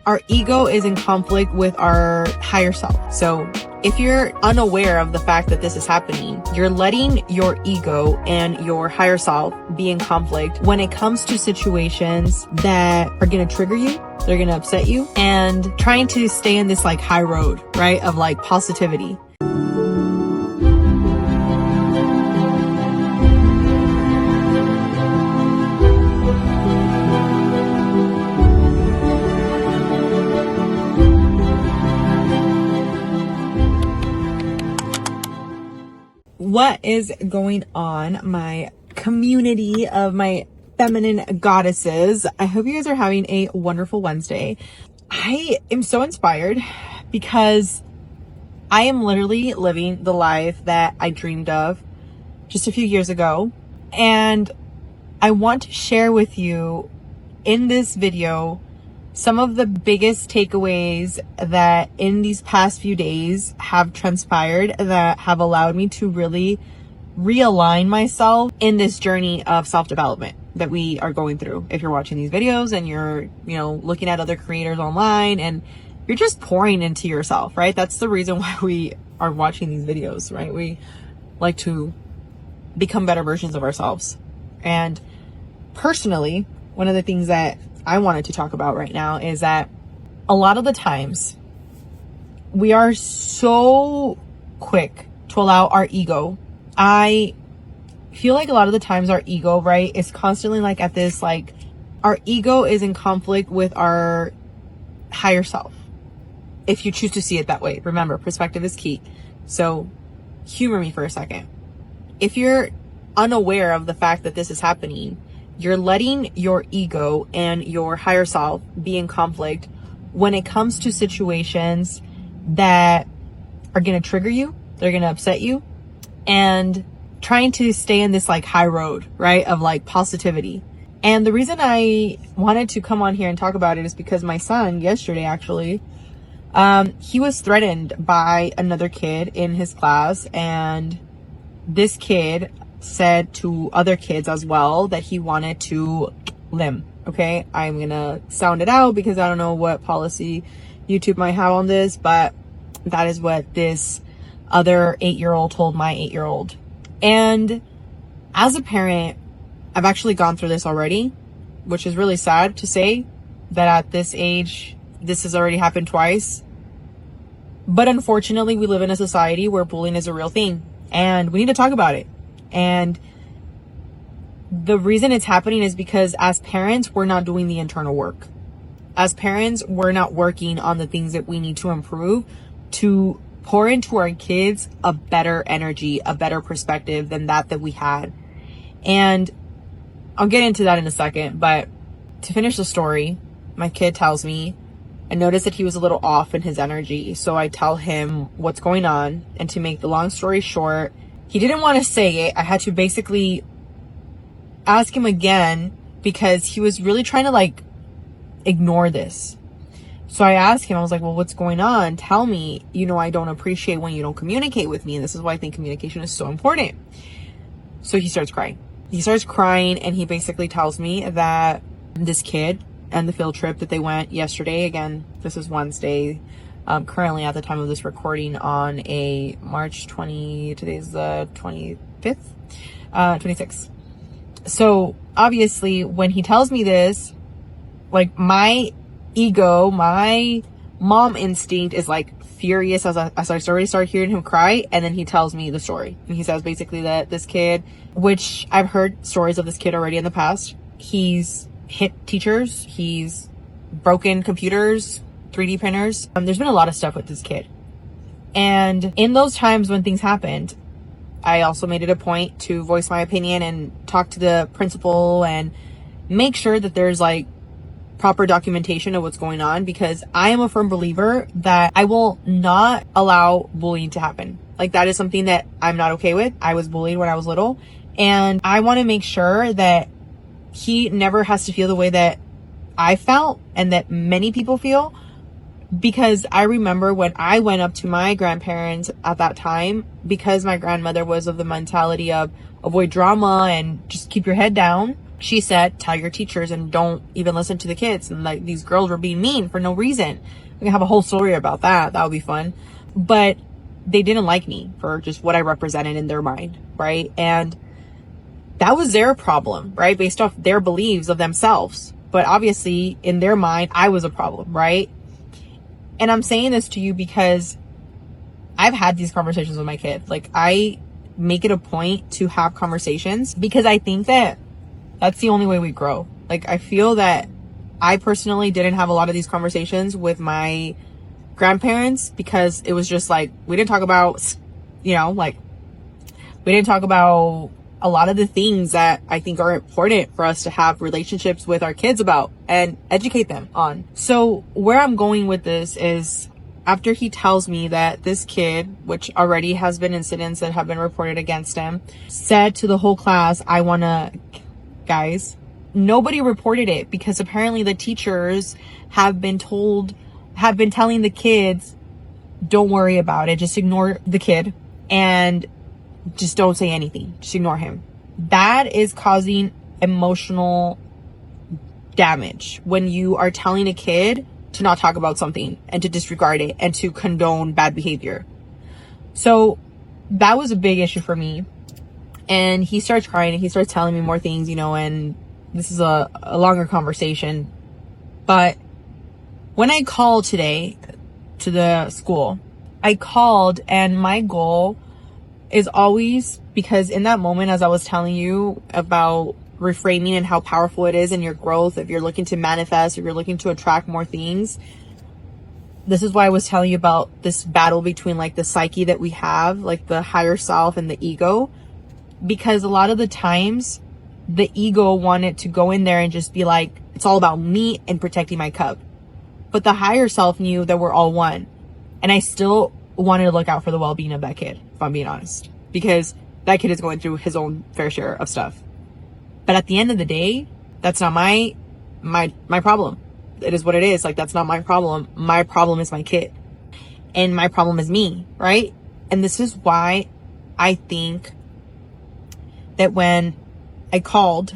our ego is in conflict with our higher self. So if you're unaware of the fact that this is happening, you're letting your ego and your higher self be in conflict when it comes to situations that are going to trigger you, they're going to upset you, and trying to stay in this like high road, right, of like positivity. What is going on, my community of my feminine goddesses? I hope you guys are having a wonderful Wednesday. I am so inspired because I am literally living the life that I dreamed of just a few years ago. And I want to share with you in this video some of the biggest takeaways that in these past few days have transpired that have allowed me to really realign myself in this journey of self-development that we are going through. If you're watching these videos and you're, looking at other creators online and you're just pouring into yourself, right? That's the reason why we are watching these videos, right? We like to become better versions of ourselves. And personally, one of the things that I wanted to talk about right now is that a lot of the times we are so quick to allow our ego. I feel like a lot of the times our ego, right, is constantly like at this, like our ego is in conflict with our higher self. If you choose to see it that way, remember, perspective is key. So humor me for a second. If you're unaware of the fact that this is happening, you're letting your ego and your higher self be in conflict when it comes to situations that are going to trigger you, they're going to upset you, and trying to stay in this like high road, right, of like positivity. And the reason I wanted to come on here and talk about it is because my son yesterday, actually, he was threatened by another kid in his class, and this kid said to other kids as well that he wanted to limb. Okay, I'm gonna sound it out because I don't know what policy YouTube might have on this, but that is what this other 8-year-old told my 8-year-old. And as a parent, I've actually gone through this already, which is really sad to say that at this age this has already happened twice. But unfortunately, we live in a society where bullying is a real thing and we need to talk about it. And the reason it's happening is because as parents, we're not doing the internal work. As parents, we're not working on the things that we need to improve to pour into our kids a better energy, a better perspective than that we had. And I'll get into that in a second, but to finish the story, my kid tells me, I noticed that he was a little off in his energy. So I tell him what's going on. And to make the long story short, he didn't want to say it. I had to basically ask him again because he was really trying to like ignore this. So I asked him, I was like, well, what's going on? Tell me, I don't appreciate when you don't communicate with me. And this is why I think communication is so important. So he starts crying. And he basically tells me that this kid and the field trip that they went yesterday, again, this is Wednesday, currently at the time of this recording on a March 20, today's the 25th, 26th. So obviously when he tells me this, like my ego, my mom instinct is like furious as I already start hearing him cry. And then he tells me the story. And he says basically that this kid, which I've heard stories of this kid already in the past, he's hit teachers, he's broken computers, 3D printers. There's been a lot of stuff with this kid. And in those times when things happened, I also made it a point to voice my opinion and talk to the principal and make sure that there's like proper documentation of what's going on, because I am a firm believer that I will not allow bullying to happen. Like that is something that I'm not okay with. I was bullied when I was little, and I want to make sure that he never has to feel the way that I felt and that many people feel. Because I remember when I went up to my grandparents at that time, because my grandmother was of the mentality of avoid drama and just keep your head down, she said, tell your teachers and don't even listen to the kids. And like, these girls were being mean for no reason. We can have a whole story about that. That would be fun. But they didn't like me for just what I represented in their mind, right? And that was their problem, right? Based off their beliefs of themselves. But obviously in their mind, I was a problem, right? And I'm saying this to you because I've had these conversations with my kid. Like, I make it a point to have conversations because I think that that's the only way we grow. Like, I feel that I personally didn't have a lot of these conversations with my grandparents because it was just like, we didn't talk about, we didn't talk about a lot of the things that I think are important for us to have relationships with our kids about and educate them on. So where I'm going with this is, after he tells me that this kid, which already has been incidents that have been reported against him, said to the whole class, guys, nobody reported it because apparently the teachers have been telling the kids, don't worry about it. Just ignore the kid and just don't say anything. Just ignore him. That is causing emotional damage when you are telling a kid to not talk about something and to disregard it and to condone bad behavior. So that was a big issue for me. And he starts crying and he starts telling me more things, and this is a longer conversation. But when I called today to the school, I called, and my goal is always, because in that moment, as I was telling you about reframing and how powerful it is in your growth, if you're looking to manifest, if you're looking to attract more things, this is why I was telling you about this battle between like the psyche that we have, like the higher self and the ego. Because a lot of the times the ego wanted to go in there and just be like, it's all about me and protecting my cup. But the higher self knew that we're all one. And I still wanted to look out for the well-being of that kid, if I'm being honest, because that kid is going through his own fair share of stuff. But at the end of the day, that's not my problem. It is what it is. Like, that's not my problem. My problem is my kid. And my problem is me, right? And this is why I think that when I called,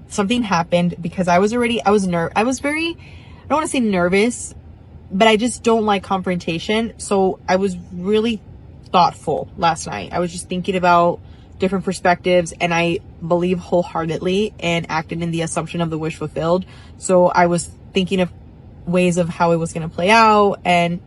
something happened, because I was very, I don't want to say nervous, but I just don't like confrontation. So I was really thoughtful last night. I was just thinking about different perspectives, and I believe wholeheartedly and acted in the assumption of the wish fulfilled. So I was thinking of ways of how it was going to play out, and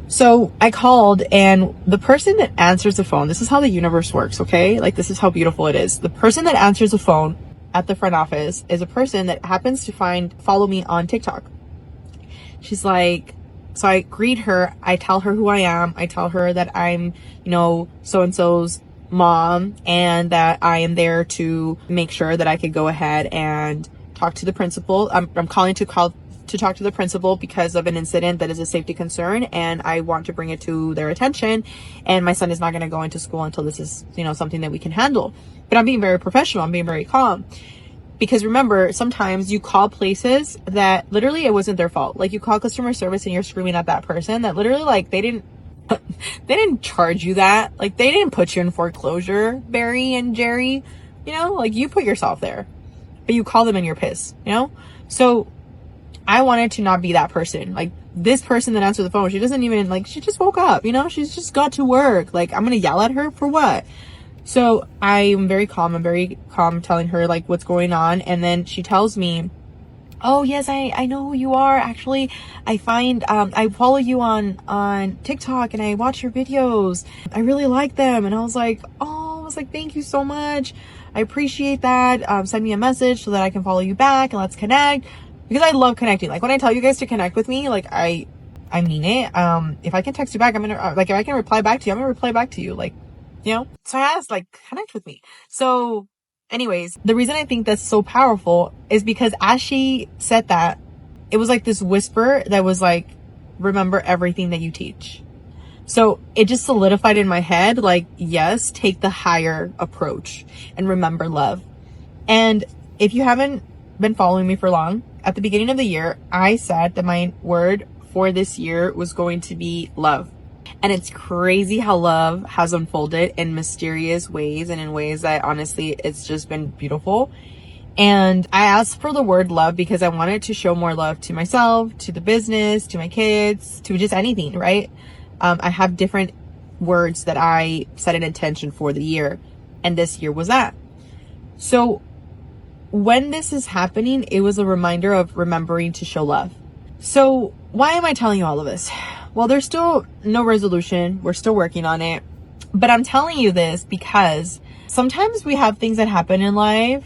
so I called, and the person that answers the phone, this is how the universe works, okay? Like, this is how beautiful it is. The person that answers the phone at the front office is a person that happens to follow me on TikTok. She's like, so I greet her, I tell her who I am, I tell her that I'm, so-and-so's mom, and that I am there to make sure that I could go ahead and talk to the principal. I'm calling to talk to the principal because of an incident that is a safety concern, and I want to bring it to their attention, and my son is not going to go into school until this is, something that we can handle. But I'm being very professional. I'm being very calm. Because remember, sometimes you call places that literally it wasn't their fault. Like, you call customer service and you're screaming at that person that literally, like, they didn't charge you that. Like, they didn't put you in foreclosure, Barry and Jerry. Like, you put yourself there. But you call them and you're pissed, So I wanted to not be that person. Like, this person that answered the phone, she doesn't even, like, she just woke up, she's just got to work. Like, I'm going to yell at her for what? So I'm very calm. I'm very calm telling her, like, what's going on. And then she tells me, oh, yes, I know who you are. Actually, I follow you on TikTok and I watch your videos. I really like them. And I was like, thank you so much. I appreciate that. Send me a message so that I can follow you back and let's connect. Because I love connecting. Like, when I tell you guys to connect with me, like, I mean it. If I can text you back, I'm gonna, if I can reply back to you, I'm gonna reply back to you. Like, so I asked, like, connect with me. So anyways, the reason I think that's so powerful is because as she said that, it was like this whisper that was like, remember everything that you teach. So it just solidified in my head, like, yes, take the higher approach and remember love. And if you haven't been following me for long, at the beginning of the year, I said that my word for this year was going to be love. And it's crazy how love has unfolded in mysterious ways and in ways that honestly, it's just been beautiful. And I asked for the word love because I wanted to show more love to myself, to the business, to my kids, to just anything, right? I have different words that I set an intention for the year. And this year was that. So when this is happening, it was a reminder of remembering to show love. So why am I telling you all of this? Well, there's still no resolution. We're still working on it. But I'm telling you this because sometimes we have things that happen in life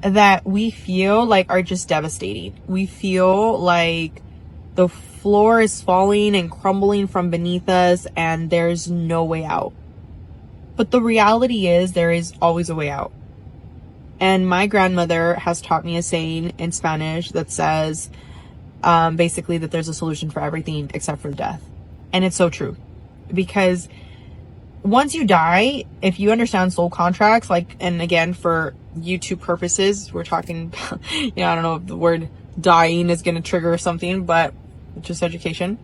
that we feel like are just devastating. We feel like the floor is falling and crumbling from beneath us and there's no way out. But the reality is there is always a way out. And my grandmother has taught me a saying in Spanish that says, basically that there's a solution for everything except for death. And it's so true. Because once you die, if you understand soul contracts, like, and again, for YouTube purposes, we're talking, I don't know if the word dying is going to trigger something, but just education.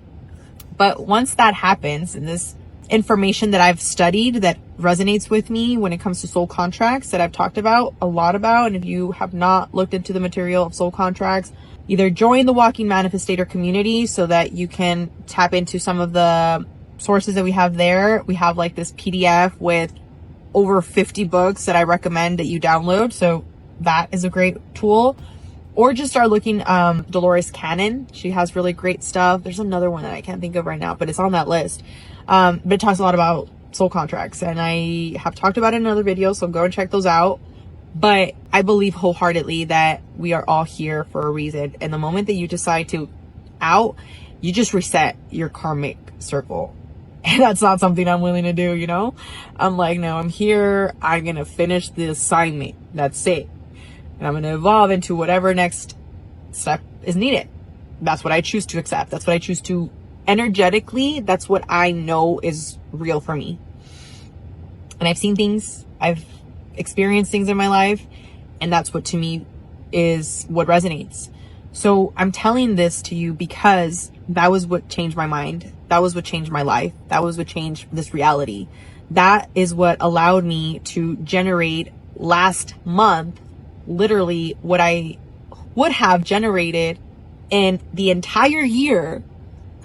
But once that happens, and this information that I've studied that resonates with me when it comes to soul contracts that I've talked about a lot about, and if you have not looked into the material of soul contracts, either join the Walking Manifestator community so that you can tap into some of the sources that we have there. We have like this PDF with over 50 books that I recommend that you download. So that is a great tool. Or just start looking, Dolores Cannon. She has really great stuff. There's another one that I can't think of right now, but it's on that list. But it talks a lot about soul contracts, and I have talked about it in another video, so go and check those out. But I believe wholeheartedly that we are all here for a reason. And the moment that you decide to out, you just reset your karmic circle. And that's not something I'm willing to do, you know? I'm like, no, I'm here. I'm going to finish the assignment. That's it. And I'm going to evolve into whatever next step is needed. That's what I choose to accept. That's what I choose to energetically. That's what I know is real for me. And I've seen things. I've experienced things in my life. And that's what to me is what resonates. So I'm telling this to you because that was what changed my mind. That was what changed my life. That was what changed this reality. That is what allowed me to generate last month, literally what I would have generated in the entire year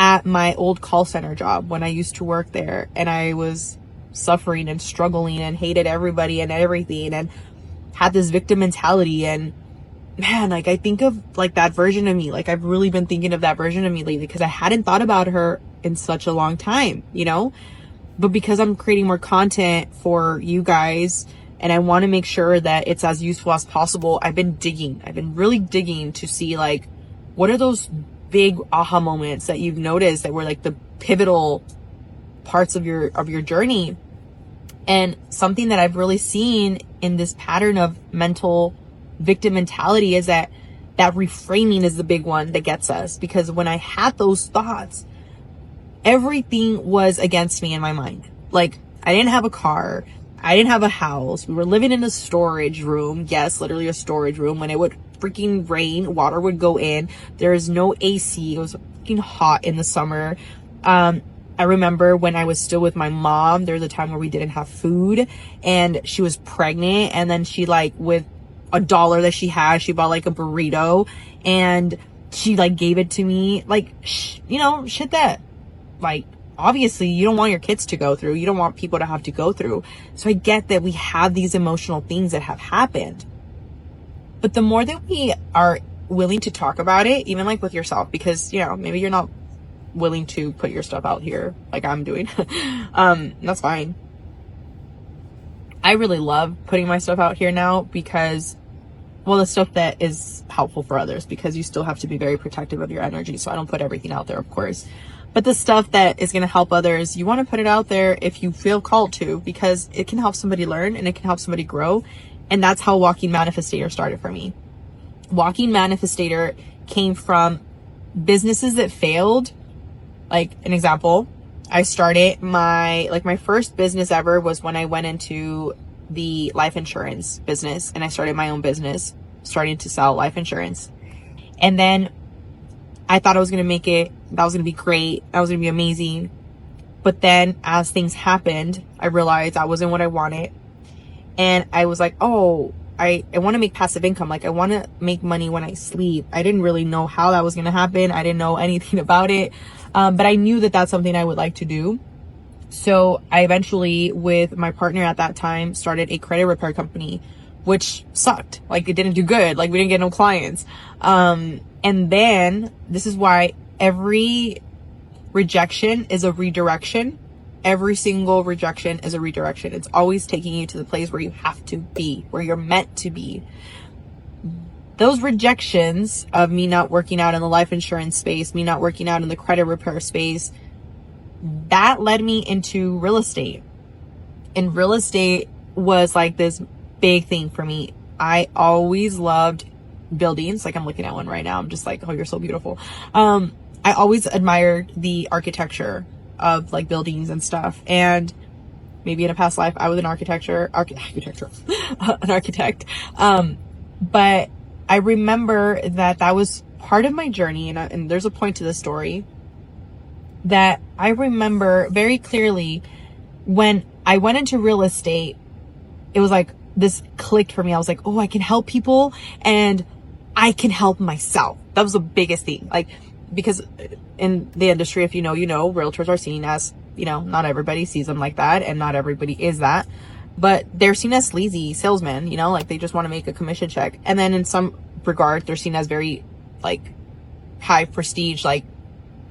at my old call center job when I used to work there. And I was suffering and struggling and hated everybody and everything and had this victim mentality. And man, like I think of like that version of me. Like I've really been thinking of that version of me lately because I hadn't thought about her in such a long time, you know? But because I'm creating more content for you guys and I want to make sure that it's as useful as possible, I've been really digging to see like, what are those big aha moments that you've noticed that were like the pivotal parts of your journey. And something that I've really seen in this pattern of mental victim mentality is that reframing is the big one that gets us. Because when I had those thoughts, everything was against me in my mind. Like I didn't have a car. I didn't have a house. We were living in a storage room. Yes, literally a storage room. When it would freaking rain, water would go in. There is no AC. It was freaking hot in the summer. I remember when I was still with my mom, there was a time where we didn't have food and she was pregnant. And then she like with $1 that she had, she bought like a burrito and she like gave it to me. Like, shit that like, obviously you don't want your kids to go through. You don't want people to have to go through. So I get that we have these emotional things that have happened. But the more that we are willing to talk about it, even like with yourself, because, maybe you're not willing to put your stuff out here like I'm doing. That's fine. I really love putting my stuff out here now because, well, the stuff that is helpful for others, because you still have to be very protective of your energy. So I don't put everything out there, of course. But the stuff that is going to help others, you want to put it out there if you feel called to, because it can help somebody learn and it can help somebody grow. And that's how Walking Manifestator started for me. Walking Manifestator came from businesses that failed. Like an example, I started my first business ever was when I went into the life insurance business and I started my own business, starting to sell life insurance. And then I thought I was going to make it. That was going to be great. That was going to be amazing. But then as things happened, I realized that wasn't what I wanted. And I was like, I I want to make passive income. Like I want to make money when I sleep. I didn't really know how that was going to happen. I didn't know anything about it. But I knew that that's something I would like to do. So I eventually, with my partner at that time, started a credit repair company, which sucked. Like it didn't do good. Like we didn't get no clients. And then this is why every rejection is a redirection. Every single rejection is a redirection. It's always taking you to the place where you have to be, where you're meant to be. Those rejections of me not working out in the life insurance space, me not working out in the credit repair space, that led me into real estate. And real estate was like this big thing for me. I always loved buildings. Like I'm looking at one right now. I'm just like, oh, you're so beautiful. I always admired the architecture of like buildings and stuff. And maybe in a past life, I was an an architect. But I remember that was part of my journey. And there's a point to the story that I remember very clearly when I went into real estate. It was like this clicked for me. I was like, oh, I can help people and I can help myself. That was the biggest thing. Like, because in the industry, if you know, realtors are seen as, not everybody sees them like that and not everybody is that, but they're seen as sleazy salesmen, like they just want to make a commission check. And then in some regard, they're seen as very like high prestige, like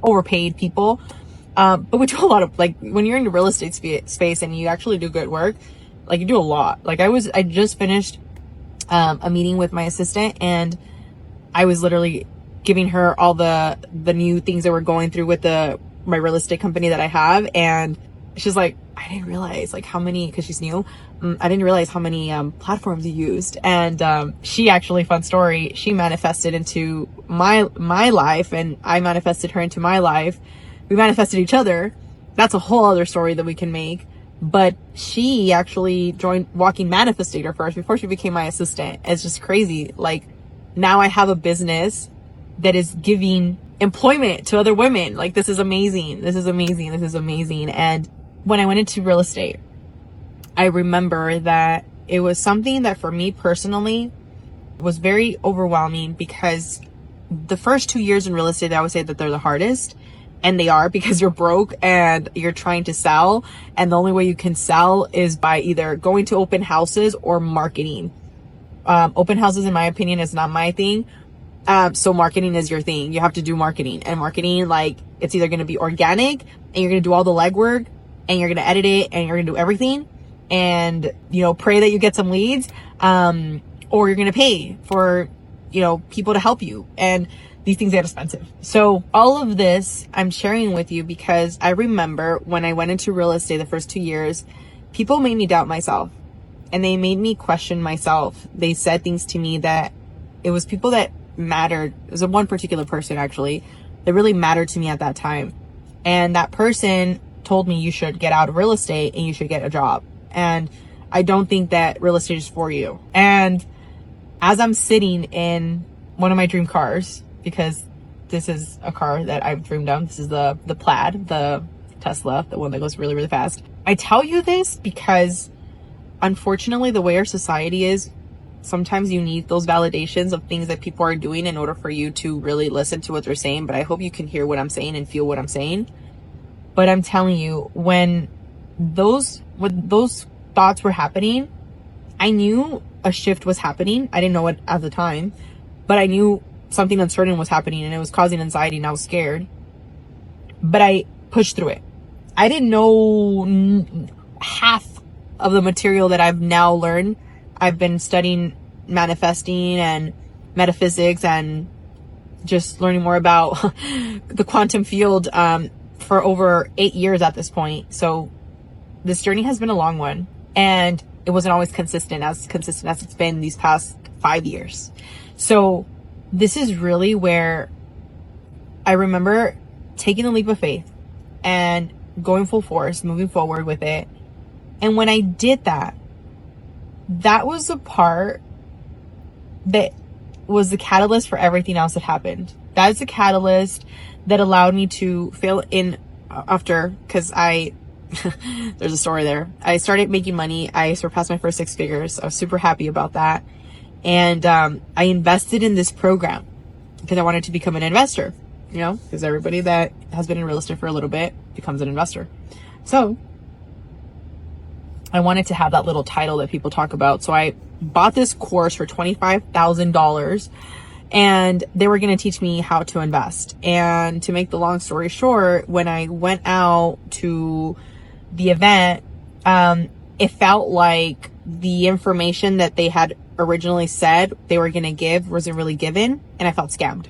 overpaid people. But we do a lot of, like, when you're in the real estate space and you actually do good work, like you do a lot. Like I just finished a meeting with my assistant and I was literally giving her all the new things that we're going through with my real estate company that I have. And she's like, I didn't realize like how many, cause she's new. I didn't realize how many platforms you used. And she actually, fun story, she manifested into my life and I manifested her into my life. We manifested each other. That's a whole other story that we can make. But she actually joined Walking Manifestator first before she became my assistant. It's just crazy. Like now I have a business that is giving employment to other women. Like this is amazing. This is amazing. This is amazing. And when I went into real estate, I remember that it was something that for me personally was very overwhelming because the first 2 years in real estate, I would say that they're the hardest. And they are because you're broke and you're trying to sell. And the only way you can sell is by either going to open houses or marketing. Open houses, in my opinion, is not my thing. So marketing is your thing. You have to do marketing, and marketing, like it's either going to be organic and you're going to do all the legwork and you're going to edit it and you're going to do everything and, pray that you get some leads. Or you're going to pay for, people to help you. And these things get expensive. So all of this I'm sharing with you because I remember when I went into real estate the first 2 years, people made me doubt myself and they made me question myself. They said things to me that it was people that mattered. It was one particular person actually that really mattered to me at that time. And that person told me you should get out of real estate and you should get a job. And I don't think that real estate is for you. And as I'm sitting in one of my dream cars, because this is a car that I've dreamed of. This is the Plaid, the Tesla, the one that goes really, really fast. I tell you this because unfortunately the way our society is, sometimes you need those validations of things that people are doing in order for you to really listen to what they're saying. But I hope you can hear what I'm saying and feel what I'm saying. But I'm telling you, when those thoughts were happening, I knew a shift was happening. I didn't know it at the time, but I knew something uncertain was happening and it was causing anxiety and I was scared, but I pushed through it. I didn't know half of the material that I've now learned. I've been studying manifesting and metaphysics and just learning more about the quantum field for over 8 years at this point. So this journey has been a long one and it wasn't always consistent as it's been these past 5 years. So this is really where I remember taking the leap of faith and going full force, moving forward with it. And when I did that, that was the part that was the catalyst for everything else that happened. That is the catalyst that allowed me to fail in after, because there's a story there. I started making money. I surpassed my first 6 figures. I was super happy about that. And I invested in this program because I wanted to become an investor, you know, because everybody that has been in real estate for a little bit becomes an investor. So I wanted to have that little title that people talk about. So I bought this course for $25,000, and they were going to teach me how to invest. And to make the long story short, when I went out to the event, it felt like the information that they had originally said they were going to give wasn't really given, and I felt scammed.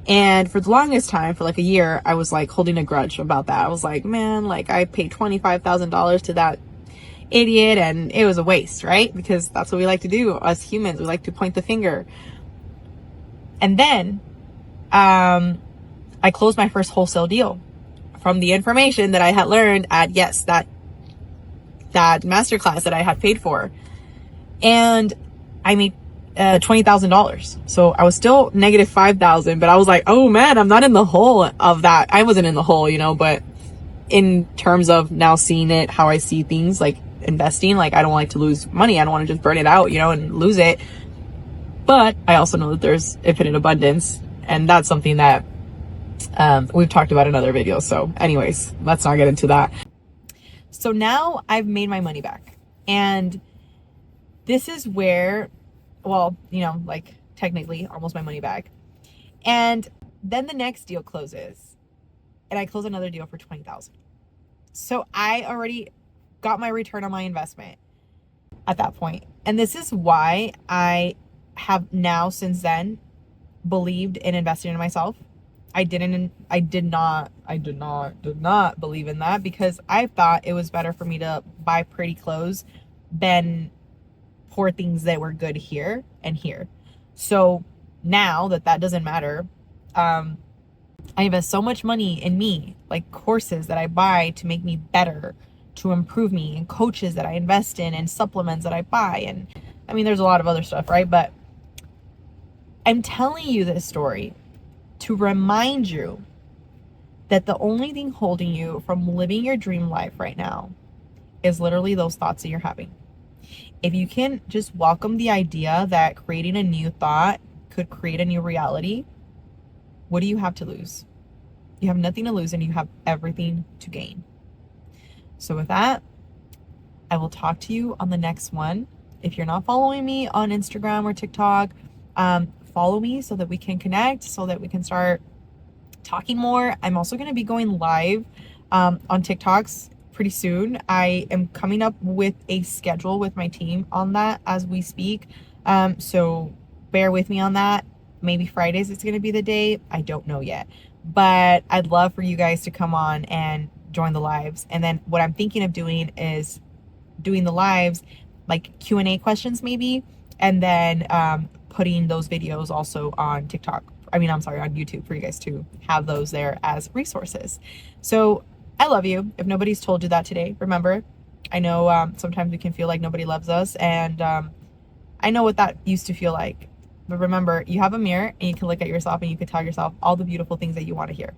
And for the longest time, for like a year, I was like holding a grudge about that. I was like, man, like I paid $25,000 to that idiot, and it was a waste, right? Because that's what we like to do as humans. We like to point the finger. And then I closed my first wholesale deal from the information that I had learned at, yes, that masterclass that I had paid for. And I made $20,000. So I was still negative 5,000, but I was like, oh man, I'm not in the hole of that. I wasn't in the hole, you know, but in terms of now seeing it, how I see things, like investing, like I don't like to lose money. I don't want to just burn it out, you know, and lose it. But I also know that there's infinite abundance, and that's something that we've talked about in other videos. So anyways, let's not get into that. So now I've made my money back, and this is where, well, you know, like technically almost my money back. And then the next deal closes, and I close another deal for $20,000. So I already got my return on my investment at that point. And this is why I have now since then believed in investing in myself. I did not believe in that, because I thought it was better for me to buy pretty clothes than poor things that were good here and here. So now that doesn't matter, I invest so much money in me, like courses that I buy to make me better, to improve me, and coaches that I invest in, and supplements that I buy. And I mean, there's a lot of other stuff, right? But I'm telling you this story to remind you that the only thing holding you from living your dream life right now is literally those thoughts that you're having. If you can just welcome the idea that creating a new thought could create a new reality, what do you have to lose? You have nothing to lose, and you have everything to gain. So with that, I will talk to you on the next one. If you're not following me on Instagram or TikTok, follow me so that we can connect, so that we can start talking more. I'm also going to be going live on TikToks pretty soon. I am coming up with a schedule with my team on that as we speak. So bear with me on that. Maybe Fridays it's going to be the day. I don't know yet. But I'd love for you guys to come on and join the lives. And then what I'm thinking of doing is doing the lives like Q&A questions maybe, and then putting those videos also on TikTok. On YouTube for you guys to have those there as resources. So I love you. If nobody's told you that today, remember, I know sometimes we can feel like nobody loves us, and I know what that used to feel like. But remember, you have a mirror, and you can look at yourself, and you can tell yourself all the beautiful things that you want to hear.